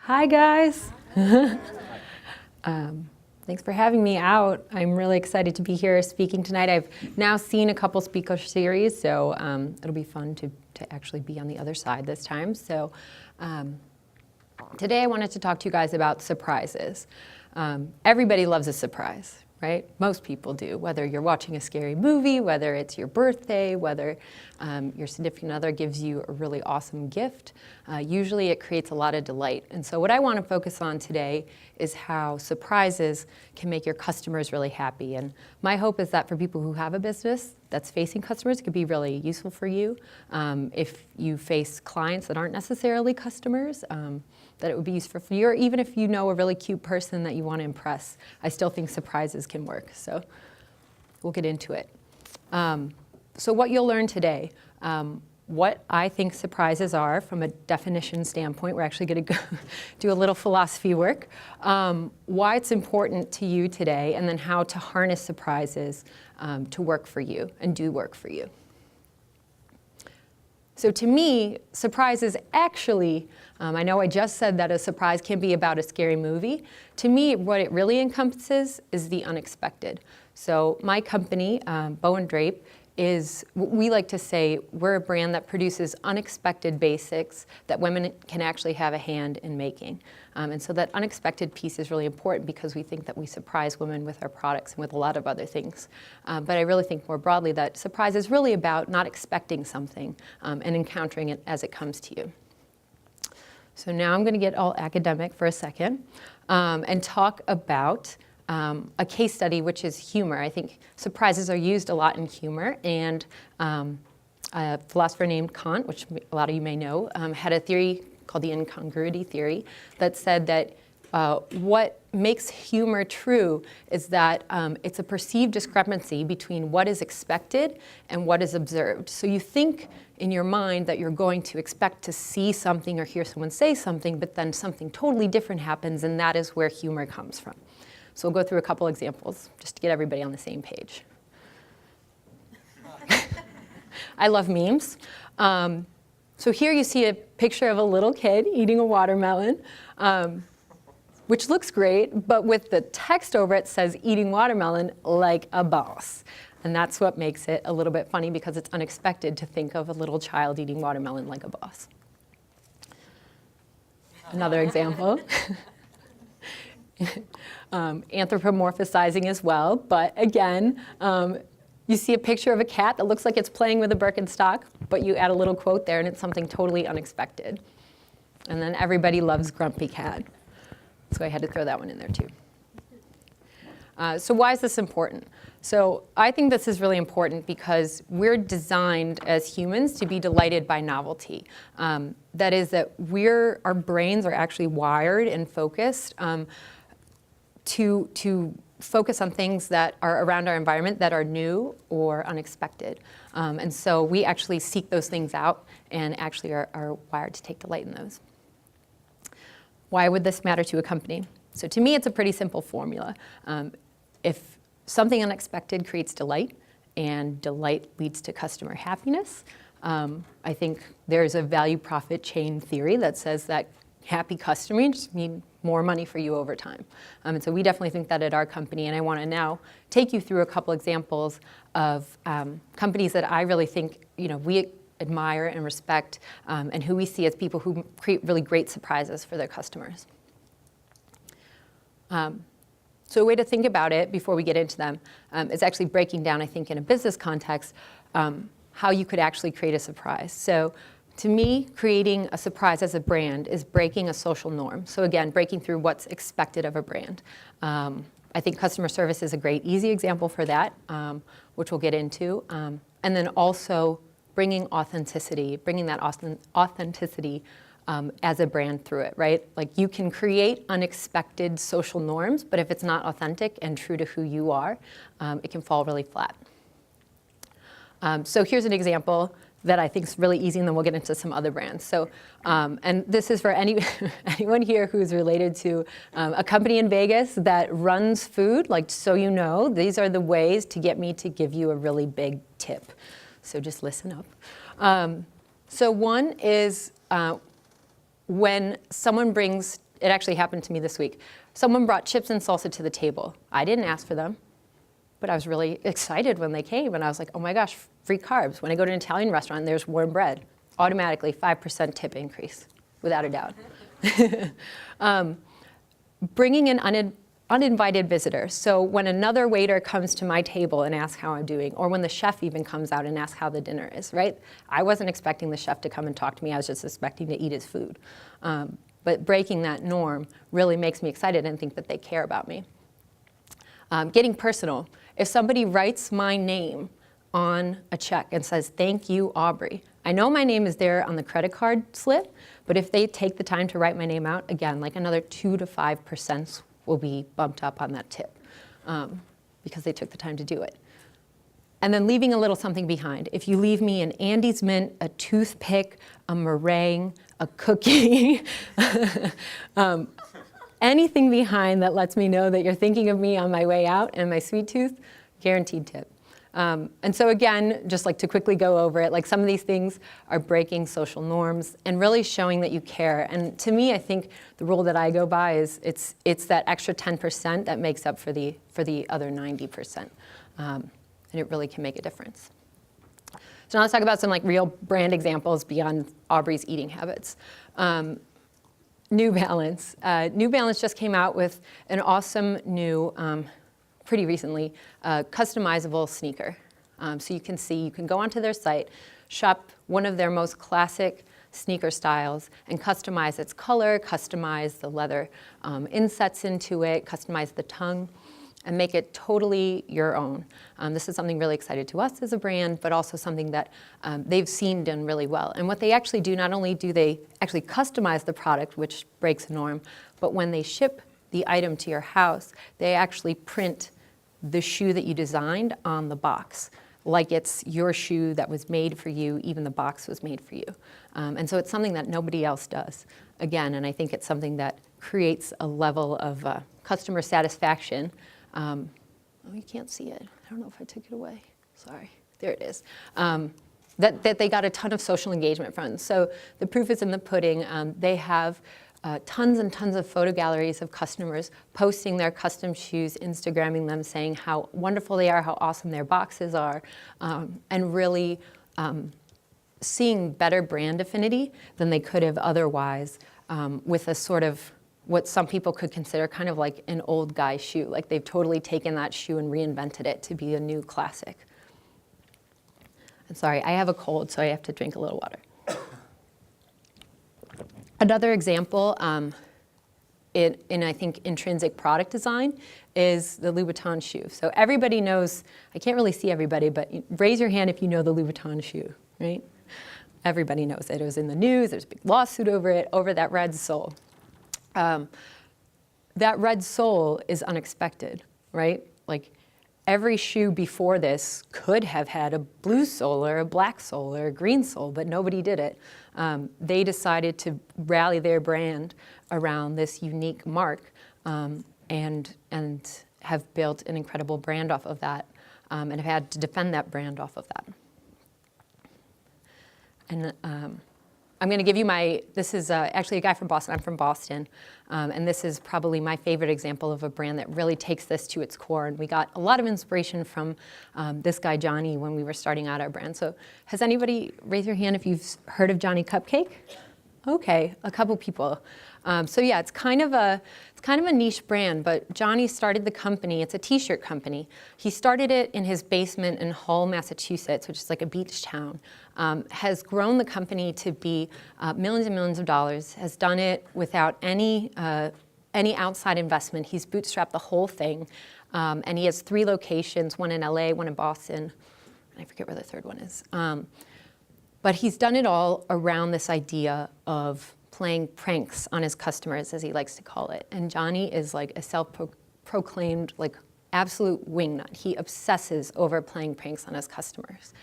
Hi, guys. Thanks for having me out. I'm really excited to be here speaking tonight. I've now seen a couple speaker series, so it'll be fun to actually be on the other side this time. So today I wanted to talk to you guys about surprises. Everybody loves a surprise, right? Most people do, whether you're watching a scary movie, whether it's your birthday, whether your significant other gives you a really awesome gift. Usually it creates a lot of delight. And so what I want to focus on today is how surprises can make your customers really happy. And my hope is that for people who have a business that's facing customers, it could be really useful for you. If you face clients that aren't necessarily customers, that it would be useful for you, or even if you know a really cute person that you want to impress, I still think surprises can work. So we'll get into it. So what you'll learn today, what I think surprises are from a definition standpoint. We're actually going to go do a little philosophy work. Why it's important to you today, and then how to harness surprises to work for you and do work for you. So to me, surprises actually, I know I just said that a surprise can be about a scary movie. To me, what it really encompasses is the unexpected. So my company, Drape, we like to say we're a brand that produces unexpected basics that women can actually have a hand in making. And so that unexpected piece is really important because we think that we surprise women with our products and with a lot of other things. But I really think more broadly that surprise is really about not expecting something and encountering it as it comes to you. So now I'm going to get all academic for a second and talk about a case study, which is humor. I think surprises are used a lot in humor, and a philosopher named Kant, which a lot of you may know, had a theory called the incongruity theory that said that what makes humor true is that it's a perceived discrepancy between what is expected and what is observed. So you think in your mind that you're going to expect to see something or hear someone say something, but then something totally different happens, and that is where humor comes from. So we'll go through a couple examples just to get everybody on the same page. I love memes. So here you see a picture of a little kid eating a watermelon, which looks great, but with the text over it says eating watermelon like a boss. And that's what makes it a little bit funny because it's unexpected to think of a little child eating watermelon like a boss. Another example. Anthropomorphizing as well, but again, you see a picture of a cat that looks like it's playing with a Birkenstock, but you add a little quote there and it's something totally unexpected. And then everybody loves Grumpy Cat. So I had to throw that one in there too. So why is this important? So I think this is really important because we're designed as humans to be delighted by novelty. That is that our brains are actually wired and focused to focus on things that are around our environment that are new or unexpected. And so we actually seek those things out and actually are wired to take delight in those. Why would this matter to a company? So to me, it's a pretty simple formula. If something unexpected creates delight and delight leads to customer happiness, I think there's a value profit chain theory that says that happy customers mean more money for you over time. And so we definitely think that at our company, and I want to now take you through a couple examples of companies that I really think we admire and respect and who we see as people who create really great surprises for their customers. So a way to think about it before we get into them is actually breaking down, I think, in a business context, how you could actually create a surprise. So to me, creating a surprise as a brand is breaking a social norm. So again, breaking through what's expected of a brand. I think customer service is a great, easy example for that, which we'll get into. And then also bringing that authenticity as a brand through it, right? Like you can create unexpected social norms, but if it's not authentic and true to who you are, it can fall really flat. So here's an example that I think is really easy, and then we'll get into some other brands. So, and this is for anyone here who's related to a company in Vegas that runs food, like so you know, these are the ways to get me to give you a really big tip. So just listen up. So one is when someone brings it actually happened to me this week. Someone brought chips and salsa to the table. I didn't ask for them, but I was really excited when they came, and I was like, oh my gosh, free carbs. When I go to an Italian restaurant and there's warm bread, automatically 5% tip increase, without a doubt. Bringing in uninvited visitors. So when another waiter comes to my table and asks how I'm doing, or when the chef even comes out and asks how the dinner is, right? I wasn't expecting the chef to come and talk to me. I was just expecting to eat his food. But breaking that norm really makes me excited and think that they care about me. Getting personal. If somebody writes my name on a check and says, thank you, Aubrie, I know my name is there on the credit card slip, but if they take the time to write my name out, again, like another 2 to 5% will be bumped up on that tip because they took the time to do it. And then leaving a little something behind. If you leave me an Andes Mint, a toothpick, a meringue, a cookie, anything behind that lets me know that you're thinking of me on my way out and my sweet tooth, guaranteed tip. And so again, just like to quickly go over it, like some of these things are breaking social norms and really showing that you care. And to me, I think the rule that I go by is it's that extra 10% that makes up for the other 90%. And it really can make a difference. So now let's talk about some like real brand examples beyond Aubrie's eating habits. New Balance. New Balance just came out with an awesome new, pretty recently, customizable sneaker. So you can go onto their site, shop one of their most classic sneaker styles, and customize its color, customize the leather insets into it, customize the tongue, and make it totally your own. This is something really exciting to us as a brand, but also something that they've seen done really well. And what they actually do, not only do they actually customize the product, which breaks a norm, but when they ship the item to your house, they actually print the shoe that you designed on the box, like it's your shoe that was made for you, even the box was made for you. And so it's something that nobody else does. Again, and I think it's something that creates a level of customer satisfaction. Oh, you can't see it. I don't know if I took it away. Sorry. There it is. That they got a ton of social engagement from. So the proof is in the pudding. They have tons and tons of photo galleries of customers posting their custom shoes, Instagramming them, saying how wonderful they are, how awesome their boxes are, and really seeing better brand affinity than they could have otherwise with a sort of what some people could consider kind of like an old guy shoe. Like they've totally taken that shoe and reinvented it to be a new classic. I'm sorry, I have a cold, so I have to drink a little water. Another example in I think, intrinsic product design is the Louboutin shoe. So everybody knows, I can't really see everybody, but raise your hand if you know the Louboutin shoe, right? Everybody knows it. It was in the news, there's a big lawsuit over it, over that red sole. That red sole is unexpected, right? Like every shoe before this could have had a blue sole or a black sole or a green sole, but nobody did it. They decided to rally their brand around this unique mark and have built an incredible brand off of that and have had to defend that brand off of that. And I'm going to give you this is actually a guy from Boston. I'm from Boston. And this is probably my favorite example of a brand that really takes this to its core. And we got a lot of inspiration from this guy, Johnny, when we were starting out our brand. So has anybody, raise your hand if you've heard of Johnny Cupcake? Okay, a couple people. So yeah, it's kind of a niche brand, but Johnny started the company. It's a t-shirt company. He started it in his basement in Hull, Massachusetts, which is like a beach town. Has grown the company to be millions and millions of dollars, has done it without any outside investment. He's bootstrapped the whole thing. And he has 3 locations, one in LA, one in Boston. I forget where the third one is. But he's done it all around this idea of playing pranks on his customers, as he likes to call it. And Johnny is like a self-proclaimed like absolute wingnut. He obsesses over playing pranks on his customers.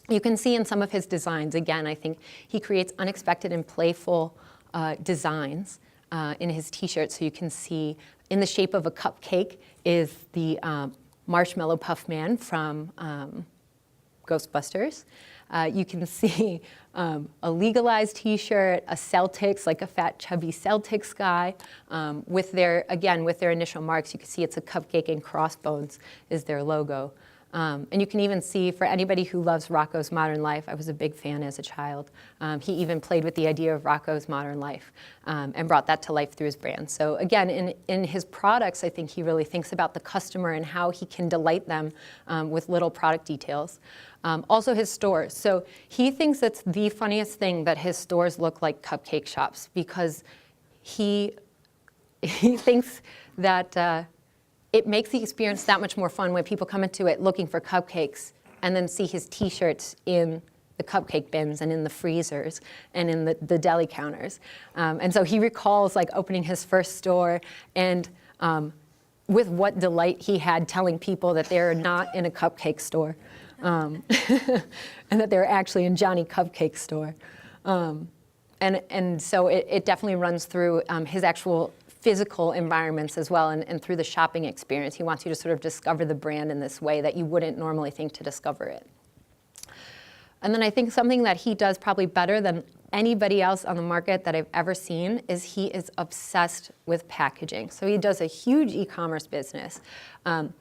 You can see in some of his designs, again, I think he creates unexpected and playful designs in his t-shirts. So you can see in the shape of a cupcake is the Marshmallow Puff Man from Ghostbusters. You can see a legalized t-shirt, a Celtics, like a fat, chubby Celtics guy, with their initial marks. You can see it's a cupcake and crossbones is their logo. And you can even see, for anybody who loves Rocco's Modern Life, I was a big fan as a child. He even played with the idea of Rocco's Modern Life and brought that to life through his brand. So again, in his products, I think he really thinks about the customer and how he can delight them with little product details. Also his stores. So he thinks it's the funniest thing that his stores look like cupcake shops, because he thinks that it makes the experience that much more fun when people come into it looking for cupcakes and then see his t-shirts in the cupcake bins and in the freezers and in the deli counters. And so he recalls like opening his first store and with what delight he had telling people that they're not in a cupcake store and that they're actually in Johnny Cupcake store. And so it definitely runs through his actual physical environments as well, and through the shopping experience. He wants you to sort of discover the brand in this way that you wouldn't normally think to discover it. And then I think something that he does probably better than anybody else on the market that I've ever seen is he is obsessed with packaging. So he does a huge e-commerce business. And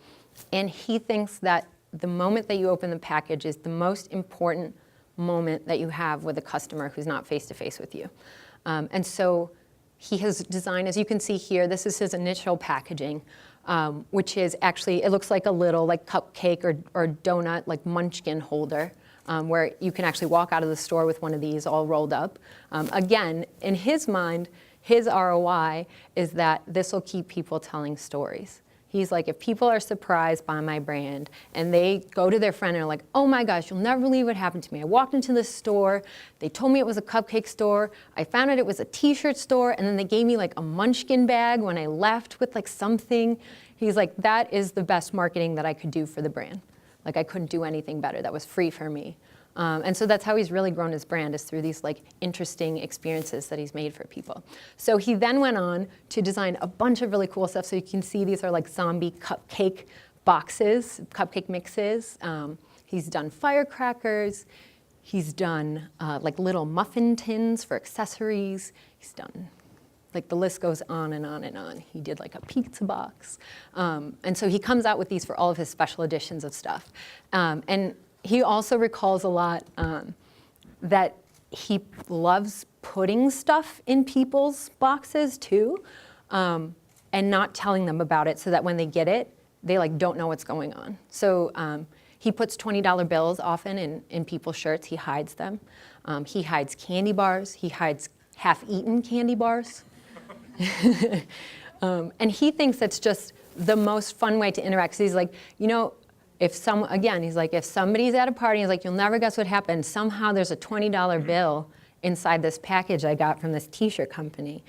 he thinks that the moment that you open the package is the most important moment that you have with a customer who's not face-to-face with you. And so he has designed, as you can see here, this is his initial packaging, which is actually, it looks like a little like cupcake or donut, like munchkin holder, where you can actually walk out of the store with one of these all rolled up. Again, in his mind, his ROI is that this will keep people telling stories. He's like, if people are surprised by my brand and they go to their friend and are like, oh my gosh, you'll never believe what happened to me. I walked into this store, they told me it was a cupcake store, I found out it was a t-shirt store, and then they gave me like a munchkin bag when I left with like something. He's like, that is the best marketing that I could do for the brand. Like I couldn't do anything better. That was free for me. And so that's how he's really grown his brand, is through these like interesting experiences that he's made for people. So he then went on to design a bunch of really cool stuff. So you can see these are like zombie cupcake boxes, cupcake mixes. He's done firecrackers. He's done like little muffin tins for accessories. He's done, like the list goes on and on and on. He did like a pizza box. And so he comes out with these for all of his special editions of stuff. And he also recalls a lot that he loves putting stuff in people's boxes too, and not telling them about it so that when they get it, they like don't know what's going on. So he puts $20 bills often in people's shirts. He hides them. He hides candy bars. He hides half-eaten candy bars. And he thinks it's just the most fun way to interact. So he's like, you know, if he's like, if somebody's at a party, he's like, you'll never guess what happened. Somehow there's a $20 bill inside this package I got from this t-shirt company.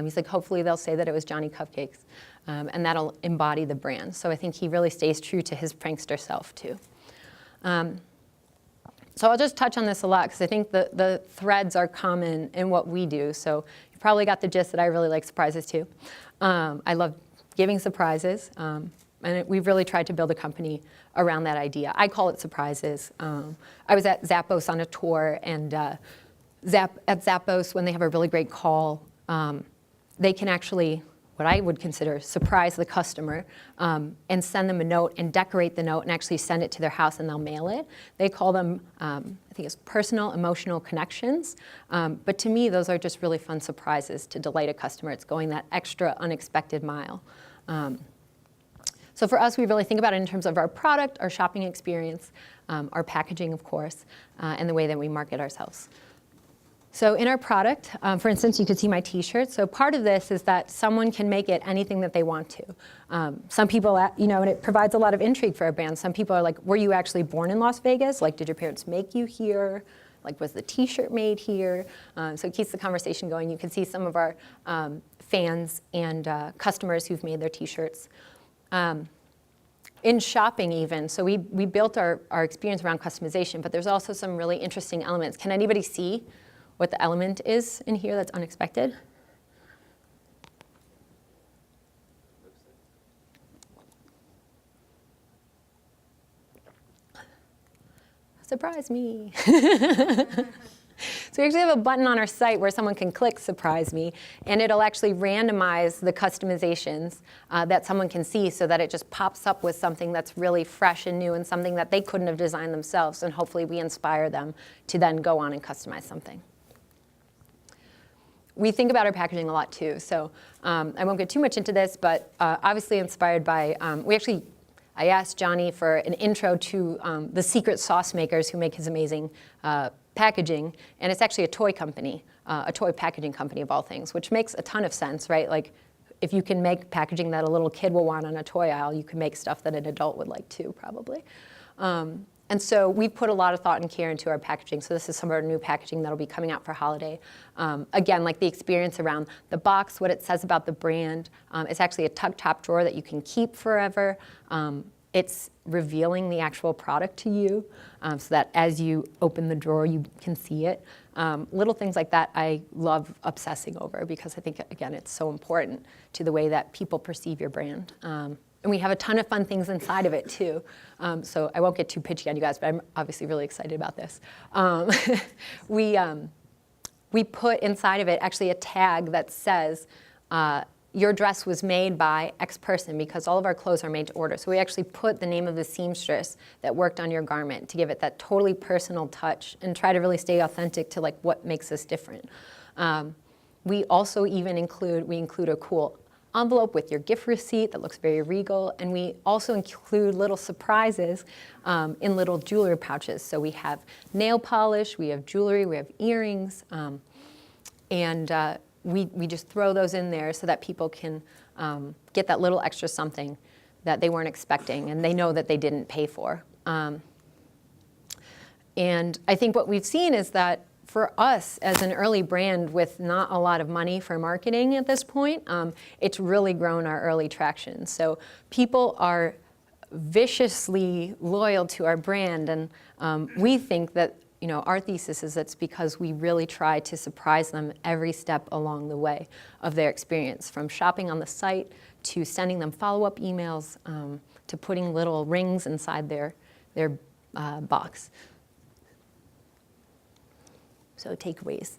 He's like, hopefully they'll say that it was Johnny Cupcakes, and that'll embody the brand. So I think he really stays true to his prankster self too. So I'll just touch on this a lot because I think the threads are common in what we do. So you probably got the gist that I really like surprises too. I love giving surprises. And we've really tried to build a company around that idea. I call it surprises. I was at Zappos on a tour, and at Zappos, when they have a really great call, they can actually, what I would consider, surprise the customer and send them a note and decorate the note and actually send it to their house, and they'll mail it. They call them, I think it's personal emotional connections. But to me, those are just really fun surprises to delight a customer. It's going that extra unexpected mile. So for us, we really think about it in terms of our product, our shopping experience, our packaging, of course, and the way that we market ourselves. So in our product, for instance, you can see my t-shirt. So part of this is that someone can make it anything that they want to. Some people, and it provides a lot of intrigue for a brand. Some people are like, were you actually born in Las Vegas? Like, did your parents make you here? Like, was the t-shirt made here? So it keeps the conversation going. You can see some of our fans and customers who've made their t-shirts. In shopping even, so we built our experience around customization, but there's also some really interesting elements. Can anybody see what the element is in here that's unexpected? surprise me. So we actually have a button on our site where someone can click surprise me, and it'll actually randomize the customizations that someone can see so that it just pops up with something that's really fresh and new and something that they couldn't have designed themselves, and hopefully we inspire them to then go on and customize something. We think about our packaging a lot too, so I won't get too much into this, but obviously inspired by, I asked Johnny for an intro to the secret sauce makers who make his amazing packaging, and it's actually a toy company, a toy packaging company of all things, which makes a ton of sense, right? Like, if you can make packaging that a little kid will want on a toy aisle, you can make stuff that an adult would like too, probably. And so we've put a lot of thought and care into our packaging. So this is some of our new packaging that'll be coming out for holiday. Again, like the experience around the box, what it says about the brand. It's actually a tuck top drawer that you can keep forever. It's revealing the actual product to you so that as you open the drawer, you can see it. Little things like that I love obsessing over because I think, again, it's so important to the way that people perceive your brand. And we have a ton of fun things inside of it, too. So I won't get too pitchy on you guys, but I'm obviously really excited about this. We put inside of it actually a tag that says, your dress was made by X person, because all of our clothes are made to order. So we actually put the name of the seamstress that worked on your garment to give it that totally personal touch and try to really stay authentic to like what makes us different. We also even include a cool envelope with your gift receipt that looks very regal, and we also include little surprises in little jewelry pouches. So we have nail polish, we have jewelry, we have earrings, and we just throw those in there so that people can get that little extra something that they weren't expecting and they know that they didn't pay for. And I think what we've seen is that for us as an early brand with not a lot of money for marketing at this point, it's really grown our early traction. So people are viciously loyal to our brand, and we think that our thesis is it's because we really try to surprise them every step along the way of their experience, from shopping on the site to sending them follow-up emails to putting little rings inside their box. So takeaways.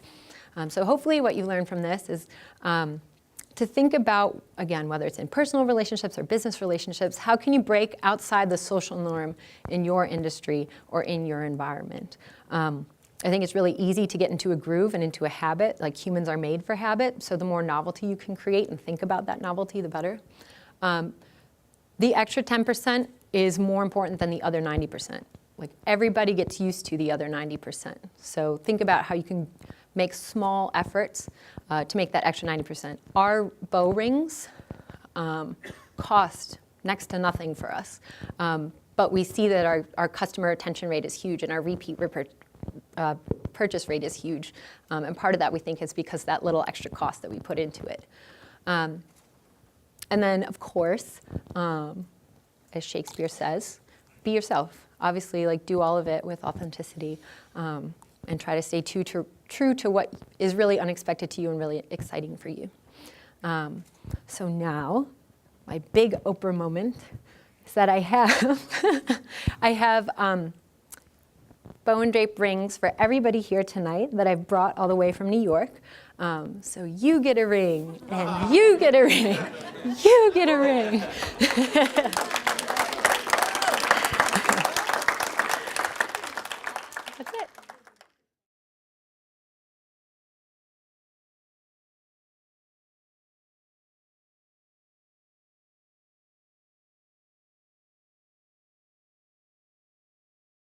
So hopefully what you learned from this is to think about, again, whether it's in personal relationships or business relationships, how can you break outside the social norm in your industry or in your environment? I think it's really easy to get into a groove and into a habit. Like, humans are made for habit, so the more novelty you can create and think about that novelty, the better. The extra 10% is more important than the other 90%. Like, everybody gets used to the other 90%. So think about how you can make small efforts to make that extra 90%. Our bow rings cost next to nothing for us. But we see that our customer retention rate is huge and our repeat purchase rate is huge. And part of that, we think, is because that little extra cost that we put into it. And then, of course, as Shakespeare says, be yourself. Obviously, like, do all of it with authenticity and try to stay true to what is really unexpected to you and really exciting for you. So now, my big Oprah moment is that I have bow and drape rings for everybody here tonight that I've brought all the way from New York. So you get a ring, and you get a ring, you get a ring.